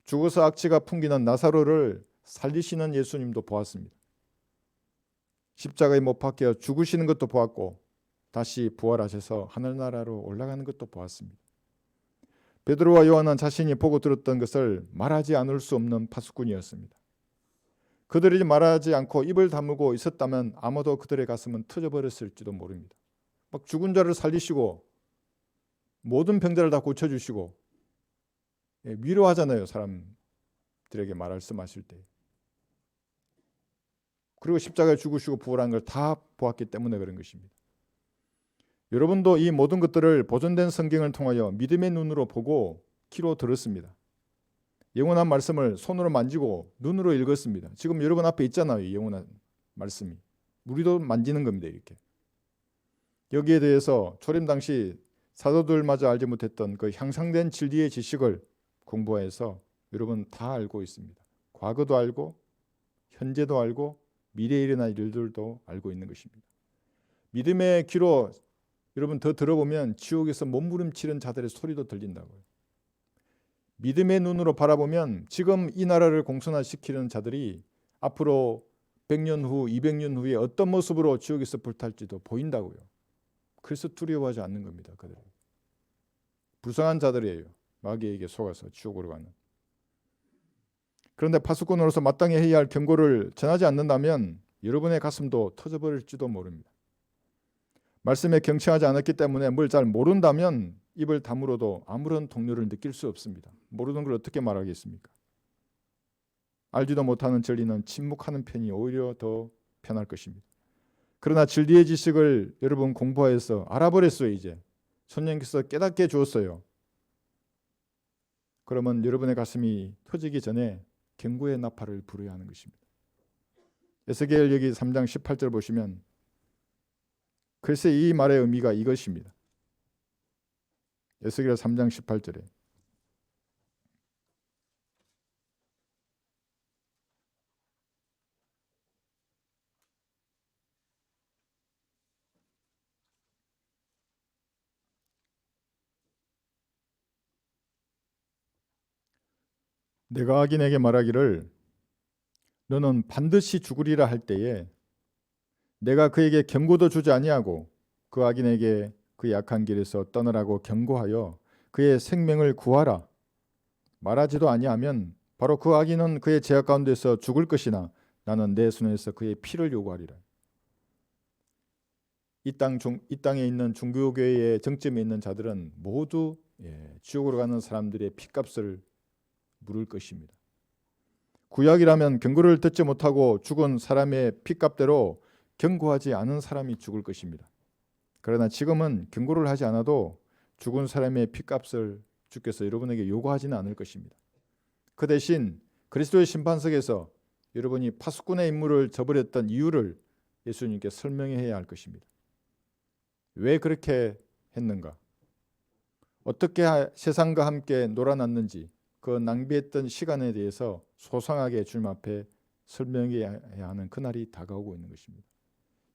A: 죽어서 악취가 풍기는 나사로를 살리시는 예수님도 보았습니다. 십자가에 못 박혀 죽으시는 것도 보았고 다시 부활하셔서 하늘나라로 올라가는 것도 보았습니다. 베드로와 요한은 자신이 보고 들었던 것을 말하지 않을 수 없는 파수꾼이었습니다. 그들이 말하지 않고 입을 다물고 있었다면 아마도 그들의 가슴은 터져버렸을지도 모릅니다. 막 죽은 자를 살리시고 모든 병자를 다 고쳐주시고 위로하잖아요. 사람들에게 말씀하실 때. 그리고 십자가에 죽으시고 부활한 걸 다 보았기 때문에 그런 것입니다. 여러분도 이 모든 것들을 보존된 성경을 통하여 믿음의 눈으로 보고 귀로 들었습니다. 영원한 말씀을 손으로 만지고 눈으로 읽었습니다. 지금 여러분 앞에 있잖아요. 이 영원한 말씀이. 우리도 만지는 겁니다. 이렇게. 여기에 대해서 초림 당시 사도들마저 알지 못했던 그 향상된 진리의 지식을 공부해서 여러분 다 알고 있습니다. 과거도 알고 현재도 알고 미래에 일어날 일들도 알고 있는 것입니다. 믿음의 귀로 여러분 더 들어보면 지옥에서 몸부림치는 자들의 소리도 들린다고요. 믿음의 눈으로 바라보면 지금 이 나라를 공산화시키는 자들이 앞으로 100년 후, 200년 후에 어떤 모습으로 지옥에서 불탈지도 보인다고요. 그래서 두려워하지 않는 겁니다. 그들 불쌍한 자들이에요. 마귀에게 속아서 지옥으로 가는. 그런데 파수꾼으로서 마땅히 해야 할 경고를 전하지 않는다면 여러분의 가슴도 터져버릴지도 모릅니다. 말씀에 경청하지 않았기 때문에 뭘 잘 모른다면 입을 다물어도 아무런 동료를 느낄 수 없습니다. 모르는 걸 어떻게 말하겠습니까? 알지도 못하는 진리는 침묵하는 편이 오히려 더 편할 것입니다. 그러나 진리의 지식을 여러분 공부해서 알아버렸어요. 이제 성령께서 깨닫게 해주었어요. 그러면 여러분의 가슴이 터지기 전에 경고의 나팔을 불어야 하는 것입니다. 에스겔 여기 3장 18절 보시면 글쎄 이 말의 의미가 이것입니다. 에스겔 3장 18절에 내가 악인에게 말하기를 너는 반드시 죽으리라 할 때에 내가 그에게 경고도 주지 아니하고 그 악인에게 그 약한 길에서 떠나라고 경고하여 그의 생명을 구하라 말하지도 아니하면 바로 그 악인은 그의 죄악 가운데서 죽을 것이나 나는 내 손에서 그의 피를 요구하리라. 이 땅에 있는 중교교회의 정점에 있는 자들은 모두 지옥으로 가는 사람들의 피값을 물을 것입니다. 구약이라면 경고를 듣지 못하고 죽은 사람의 피값대로 경고하지 않은 사람이 죽을 것입니다. 그러나 지금은 경고를 하지 않아도 죽은 사람의 피값을 주께서 여러분에게 요구하지는 않을 것입니다. 그 대신 그리스도의 심판석에서 여러분이 파수꾼의 임무를 저버렸던 이유를 예수님께 설명해야 할 것입니다. 왜 그렇게 했는가? 어떻게 세상과 함께 놀아났는지 그 낭비했던 시간에 대해서 소상하게 주님 앞에 설명해야 하는 그날이 다가오고 있는 것입니다.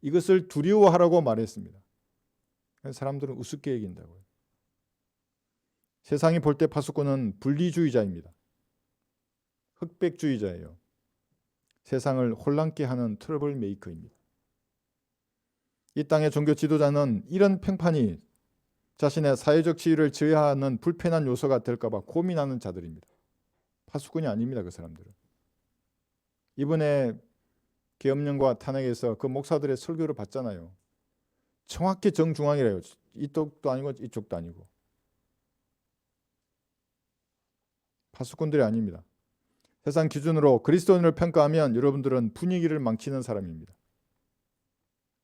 A: 이것을 두려워하라고 말했습니다. 사람들은 우습게 여긴다고요. 세상이 볼 때 파수꾼은 분리주의자입니다. 흑백주의자예요. 세상을 혼란케 하는 트러블 메이커입니다. 이 땅의 종교 지도자는 이런 평판이 자신의 사회적 지위를 저해하는 불편한 요소가 될까 봐 고민하는 자들입니다. 파수꾼이 아닙니다. 그 사람들은. 이번에 계엄령과 탄핵에서 그 목사들의 설교를 봤잖아요. 정확히 정중앙이래요. 이쪽도 아니고 이쪽도 아니고. 파수꾼들이 아닙니다. 세상 기준으로 그리스도인을 평가하면 여러분들은 분위기를 망치는 사람입니다.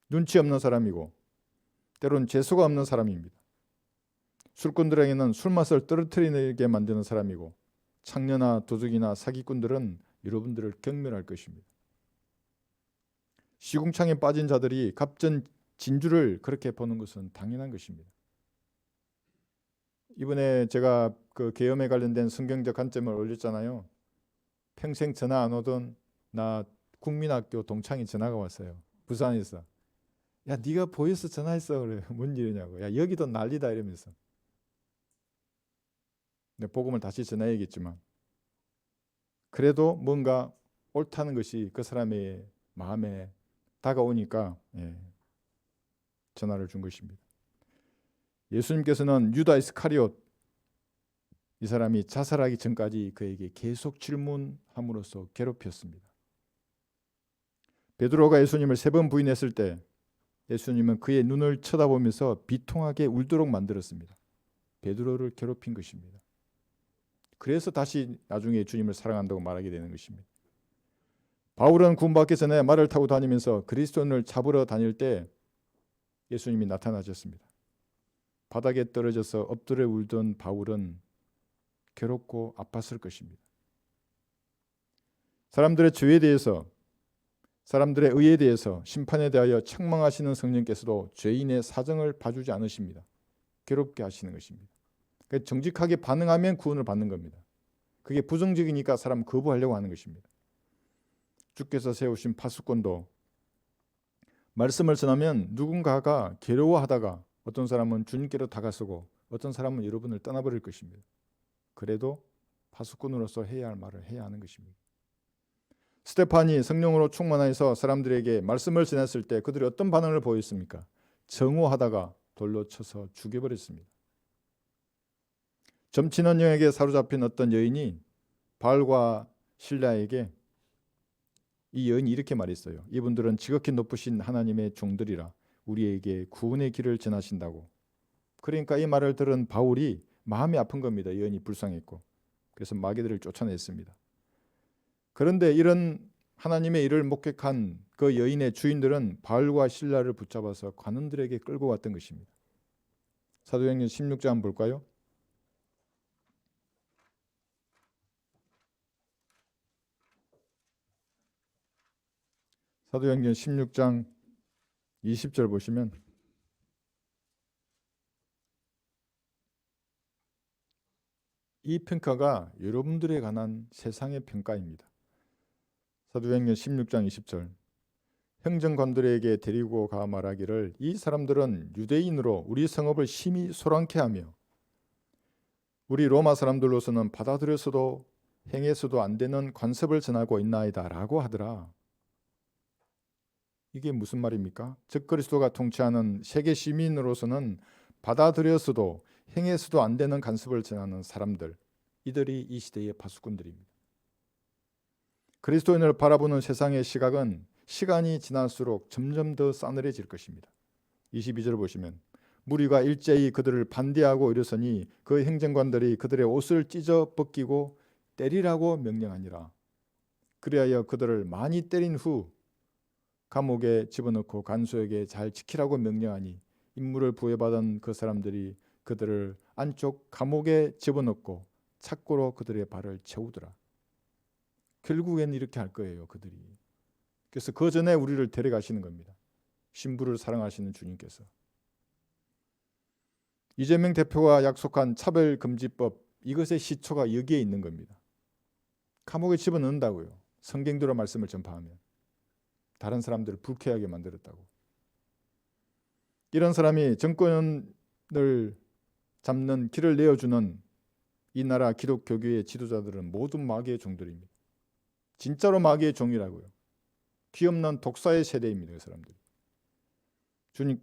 A: 눈치 없는 사람이고 때로는 재수가 없는 사람입니다. 술꾼들에게는 술맛을 떨어뜨리게 만드는 사람이고 창녀나 도둑이나 사기꾼들은 여러분들을 경멸할 것입니다. 시궁창에 빠진 자들이 갑전 진주를 그렇게 보는 것은 당연한 것입니다. 이번에 제가 그 계엄에 관련된 성경적 관점을 올렸잖아요. 평생 전화 안 오던 나 국민학교 동창이 전화가 왔어요. 부산에서. 야, 네가 보여서 전화했어. 그래. 뭔 일이냐고. 야, 여기도 난리다 이러면서. 복음을 다시 전해야겠지만 그래도 뭔가 옳다는 것이 그 사람의 마음에 다가오니까 전화를 준 것입니다. 예수님께서는 유다 이스카리옷 이 사람이 자살하기 전까지 그에게 계속 질문함으로써 괴롭혔습니다. 베드로가 예수님을 3번 부인했을 때 예수님은 그의 눈을 쳐다보면서 비통하게 울도록 만들었습니다. 베드로를 괴롭힌 것입니다. 그래서 다시 나중에 주님을 사랑한다고 말하게 되는 것입니다. 바울은 구원받기 전에 말을 타고 다니면서 그리스도인을 잡으러 다닐 때 예수님이 나타나셨습니다. 바닥에 떨어져서 엎드려 울던 바울은 괴롭고 아팠을 것입니다. 사람들의 죄에 대해서, 사람들의 의에 대해서, 심판에 대하여 책망하시는 성령께서도 죄인의 사정을 봐주지 않으십니다. 괴롭게 하시는 것입니다. 그러니까 정직하게 반응하면 구원을 받는 겁니다. 그게 부정적이니까 사람 거부하려고 하는 것입니다. 주께서 세우신 파수꾼도 말씀을 전하면 누군가가 괴로워하다가 어떤 사람은 주님께로 다가서고 어떤 사람은 여러분을 떠나버릴 것입니다. 그래도 파수꾼으로서 해야 할 말을 해야 하는 것입니다. 스데판이 성령으로 충만해서 사람들에게 말씀을 전했을 때 그들이 어떤 반응을 보였습니까? 정오하다가 돌로 쳐서 죽여버렸습니다. 점치는 영에게 사로잡힌 어떤 여인이 바알과 실라에게, 이 여인이 이렇게 말했어요. 이분들은 지극히 높으신 하나님의 종들이라 우리에게 구원의 길을 전하신다고. 그러니까 이 말을 들은 바울이 마음이 아픈 겁니다. 여인이 불쌍했고. 그래서 마귀들을 쫓아냈습니다. 그런데 이런 하나님의 일을 목격한 그 여인의 주인들은 바울과 실라를 붙잡아서 관원들에게 끌고 왔던 것입니다. 사도행전 16장 한번 볼까요? 사도행전 16장 20절 보시면 이 평가가 여러분들에 관한 세상의 평가입니다. 사도행전 16장 20절 행정관들에게 데리고 가 말하기를 이 사람들은 유대인으로 우리 성읍을 심히 소란케 하며 우리 로마 사람들로서는 받아들여서도 행해서도 안 되는 관습을 전하고 있나이다 라고 하더라. 이게 무슨 말입니까? 즉 그리스도가 통치하는 세계 시민으로서는 받아들여서도 행해서도 안 되는 관습을 전하는 사람들, 이들이 이 시대의 파수꾼들입니다. 그리스도인을 바라보는 세상의 시각은 시간이 지날수록 점점 더 싸늘해질 것입니다. 22절 보시면 무리가 일제히 그들을 반대하고 이르서니 그 행정관들이 그들의 옷을 찢어 벗기고 때리라고 명령하니라. 그리하여 그들을 많이 때린 후 감옥에 집어넣고 간수에게 잘 지키라고 명령하니 임무를 부여받은 그 사람들이 그들을 안쪽 감옥에 집어넣고 착고로 그들의 발을 채우더라. 결국엔 이렇게 할 거예요, 그들이. 그래서 그 전에 우리를 데려가시는 겁니다. 신부를 사랑하시는 주님께서. 이재명 대표가 약속한 차별금지법, 이것의 시초가 여기에 있는 겁니다. 감옥에 집어넣는다고요. 성경대로 말씀을 전파하면. 다른 사람들을 불쾌하게 만들었다고. 이런 사람이 정권을 잡는 길을 내어주는 이 나라 기독교교의 지도자들은 모두 마귀의 종들입니다. 진짜로 마귀의 종이라고요. 귀없는 독사의 세대입니다. 그 사람들이.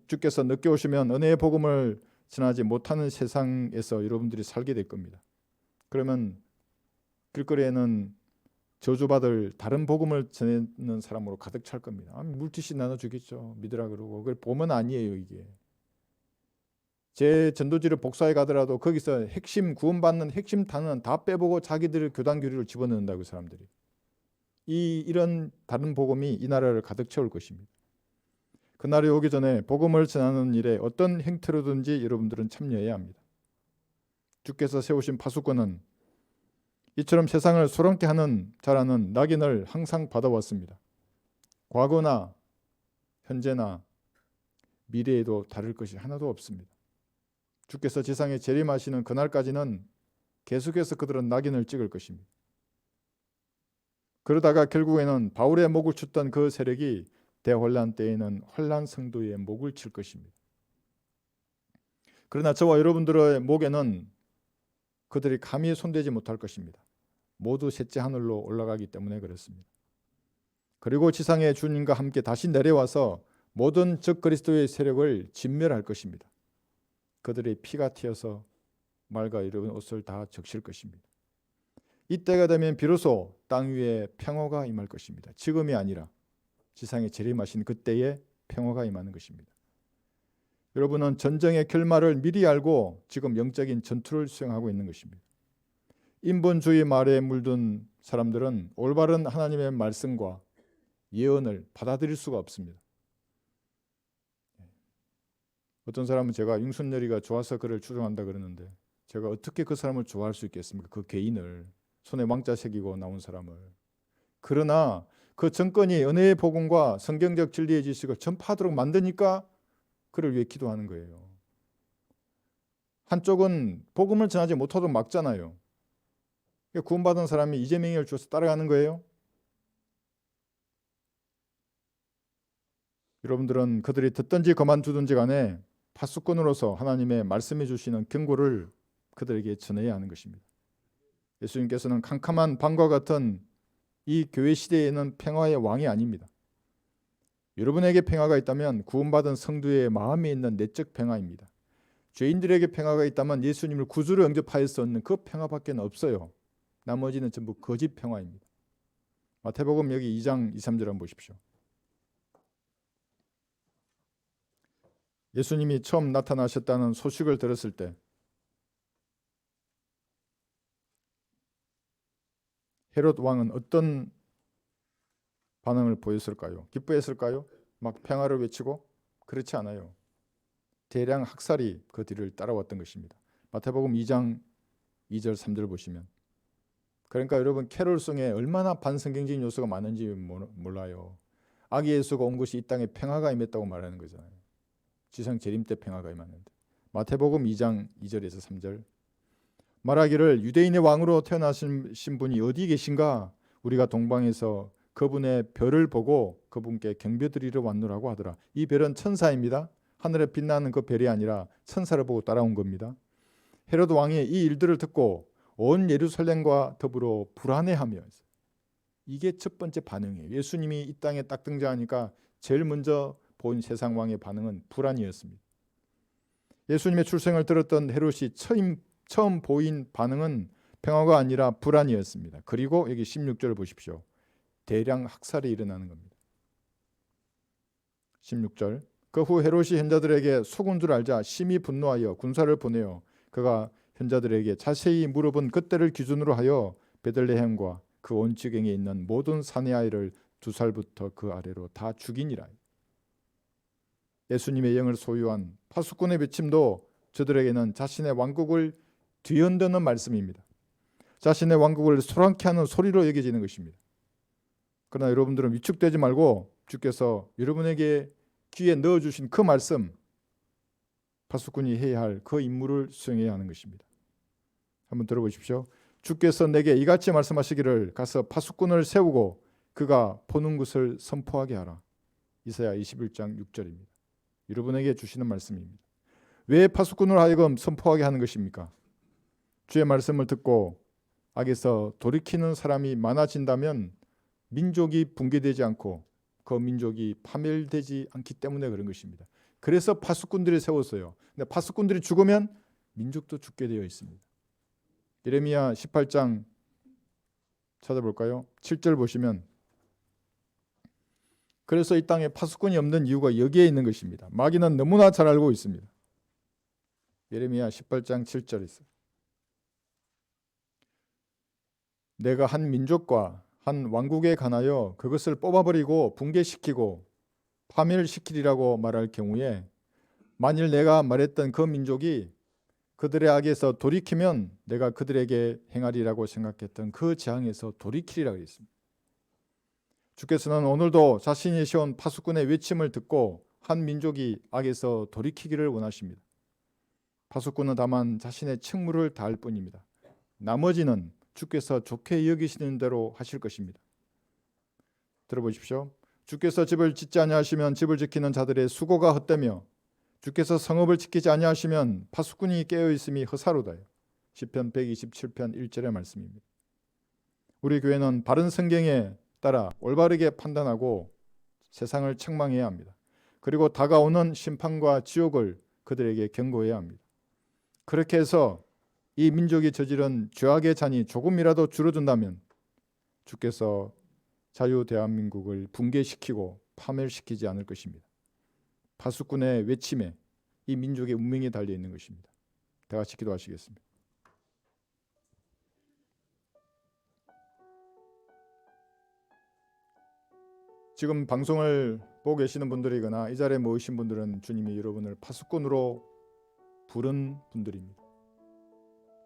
A: 주께서 늦게 오시면 은혜의 복음을 전하지 못하는 세상에서 여러분들이 살게 될 겁니다. 그러면 길거리에는 저주받을 다른 복음을 전하는 사람으로 가득 찰 겁니다. 물티슈 나눠주겠죠. 믿으라 그러고. 그걸 보면 아니에요. 이게. 제 전도지를 복사해 가더라도 거기서 핵심 구원받는 핵심 단어는 다 빼보고 자기들의 교단 교리를 집어넣는다고 사람들이. 이런 다른 복음이 이 나라를 가득 채울 것입니다. 그날이 오기 전에 복음을 전하는 일에 어떤 행태로든지 여러분들은 참여해야 합니다. 주께서 세우신 파수꾼은 이처럼 세상을 소란케 하는 자라는 낙인을 항상 받아왔습니다. 과거나 현재나 미래에도 다를 것이 하나도 없습니다. 주께서 지상에 재림하시는 그날까지는 계속해서 그들은 낙인을 찍을 것입니다. 그러다가 결국에는 바울의 목을 쳤던 그 세력이 대혼란 때에는 혼란 성도의 목을 칠 것입니다. 그러나 저와 여러분들의 목에는 그들이 감히 손대지 못할 것입니다. 모두 셋째 하늘로 올라가기 때문에 그렇습니다. 그리고 지상의 주님과 함께 다시 내려와서 모든 적 그리스도의 세력을 진멸할 것입니다. 그들의 피가 튀어서 말과 이런 옷을 다 적실 것입니다. 이때가 되면 비로소 땅 위에 평화가 임할 것입니다. 지금이 아니라 지상에 재림하신 그때에 평화가 임하는 것입니다. 여러분은 전쟁의 결말을 미리 알고 지금 영적인 전투를 수행하고 있는 것입니다. 인본주의 말에 물든 사람들은 올바른 하나님의 말씀과 예언을 받아들일 수가 없습니다. 어떤 사람은 제가 윤석열이가 좋아서 그를 추종한다 그러는데 제가 어떻게 그 사람을 좋아할 수 있겠습니까? 그 개인을, 손에 왕자 새기고 나온 사람을. 그러나 그 정권이 은혜의 복음과 성경적 진리의 지식을 전파하도록 만드니까 그를 위해 기도하는 거예요. 한쪽은 복음을 전하지 못하도록 막잖아요. 구원받은 사람이 이재명을 주어서 따라가는 거예요. 여러분들은 그들이 듣든지 그만두든지 간에 파수꾼으로서 하나님의 말씀해 주시는 경고를 그들에게 전해야 하는 것입니다. 예수님께서는 캄캄한 밤과 같은 이 교회 시대에는 평화의 왕이 아닙니다. 여러분에게 평화가 있다면 구원받은 성도의 마음에 있는 내적 평화입니다. 죄인들에게 평화가 있다면 예수님을 구주로 영접하여 수 없는 그 평화밖에 없어요. 나머지는 전부 거짓 평화입니다. 마태복음 여기 2장 2, 3절 한번 보십시오. 예수님이 처음 나타나셨다는 소식을 들었을 때 헤롯 왕은 어떤 반응을 보였을까요? 기뻐했을까요? 막 평화를 외치고? 그렇지 않아요. 대량 학살이 그 뒤를 따라왔던 것입니다. 마태복음 2장 2절 3절 보시면, 그러니까 여러분 캐롤송에 얼마나 반성경적인 요소가 많은지 몰라요. 아기 예수가 온 것이 이 땅에 평화가 임했다고 말하는 거잖아요. 지상 재림 때 평화가 임하는데. 마태복음 2장 2절에서 3절 말하기를 유대인의 왕으로 태어나신 분이 어디 계신가? 우리가 동방에서 그분의 별을 보고 그분께 경배드리러 왔노라고 하더라. 이 별은 천사입니다. 하늘에 빛나는 그 별이 아니라 천사를 보고 따라온 겁니다. 헤로드 왕이 이 일들을 듣고 온 예루살렘과 더불어 불안해하며, 이게 첫 번째 반응이에요. 예수님이 이 땅에 딱 등장하니까 제일 먼저 본 세상 왕의 반응은 불안이었습니다. 예수님의 출생을 들었던 헤롯이 처음 보인 반응은 평화가 아니라 불안이었습니다. 그리고 여기 16절을 보십시오. 대량 학살이 일어나는 겁니다. 16절 그 후 헤롯이 현자들에게 속은 줄 알자 심히 분노하여 군사를 보내어 그가 현자들에게 자세히 물어본 그때를 기준으로 하여 베들레헴과 그 온 지경에 있는 모든 사내 아이를 2살부터 그 아래로 다 죽이니라. 예수님의 영을 소유한 파수꾼의 외침도 저들에게는 자신의 왕국을 뒤흔드는 말씀입니다. 자신의 왕국을 소란케 하는 소리로 여겨지는 것입니다. 그러나 여러분들은 위축되지 말고 주께서 여러분에게 귀에 넣어주신 그 말씀, 파수꾼이 해야 할 그 임무를 수행해야 하는 것입니다. 한번 들어보십시오. 주께서 내게 이같이 말씀하시기를 가서 파수꾼을 세우고 그가 보는 것을 선포하게 하라. 이사야 21장 6절입니다. 여러분에게 주시는 말씀입니다. 왜 파수꾼을 하여금 선포하게 하는 것입니까? 주의 말씀을 듣고 악에서 돌이키는 사람이 많아진다면 민족이 붕괴되지 않고 그 민족이 파멸되지 않기 때문에 그런 것입니다. 그래서 파수꾼들이 세웠어요. 근데 파수꾼들이 죽으면 민족도 죽게 되어 있습니다. 예레미야 18장 찾아볼까요? 7절 보시면, 그래서 이 땅에 파수꾼이 없는 이유가 여기에 있는 것입니다. 마귀는 너무나 잘 알고 있습니다. 예레미야 18장 7절 있어요. 내가 한 민족과 한 왕국에 관하여 그것을 뽑아버리고 붕괴시키고 파멸시키리라고 말할 경우에 만일 내가 말했던 그 민족이 그들의 악에서 돌이키면 내가 그들에게 행하리라고 생각했던 그 재앙에서 돌이키리라고 했습니다. 주께서는 오늘도 자신이 세운 파수꾼의 외침을 듣고 한 민족이 악에서 돌이키기를 원하십니다. 파수꾼은 다만 자신의 책무를 다할 뿐입니다. 나머지는 주께서 좋게 여기시는 대로 하실 것입니다. 들어보십시오. 주께서 집을 짓지 아니하시면 집을 지키는 자들의 수고가 헛되며 주께서 성읍을 지키지 아니하시면 파수꾼이 깨어 있음이 허사로다요. 시편 127편 1절의 말씀입니다. 우리 교회는 바른 성경에 따라 올바르게 판단하고 세상을 책망해야 합니다. 그리고 다가오는 심판과 지옥을 그들에게 경고해야 합니다. 그렇게 해서 이 민족이 저지른 죄악의 잔이 조금이라도 줄어든다면 주께서 자유 대한민국을 붕괴시키고 파멸시키지 않을 것입니다. 파수꾼의 외침에 이 민족의 운명이 달려 있는 것입니다. 다 같이 기도하시겠습니다. 지금 방송을 보고 계시는 분들이거나 이 자리에 모이신 분들은 주님이 여러분을 파수꾼으로 부른 분들입니다.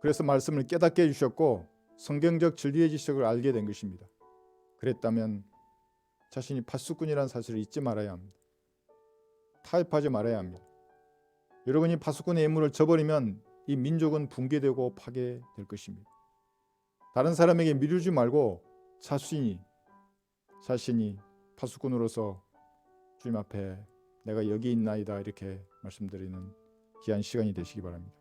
A: 그래서 말씀을 깨닫게 해주셨고 성경적 진리의 지식을 알게 된 것입니다. 그랬다면 자신이 파수꾼이라는 사실을 잊지 말아야 합니다. 타협하지 말아야 합니다. 여러분이 파수꾼의 예물을 저버리면 이 민족은 붕괴되고 파괴될 것입니다. 다른 사람에게 미루지 말고 자신이 파수꾼으로서 주님 앞에 내가 여기 있나이다 이렇게 말씀드리는 귀한 시간이 되시기 바랍니다.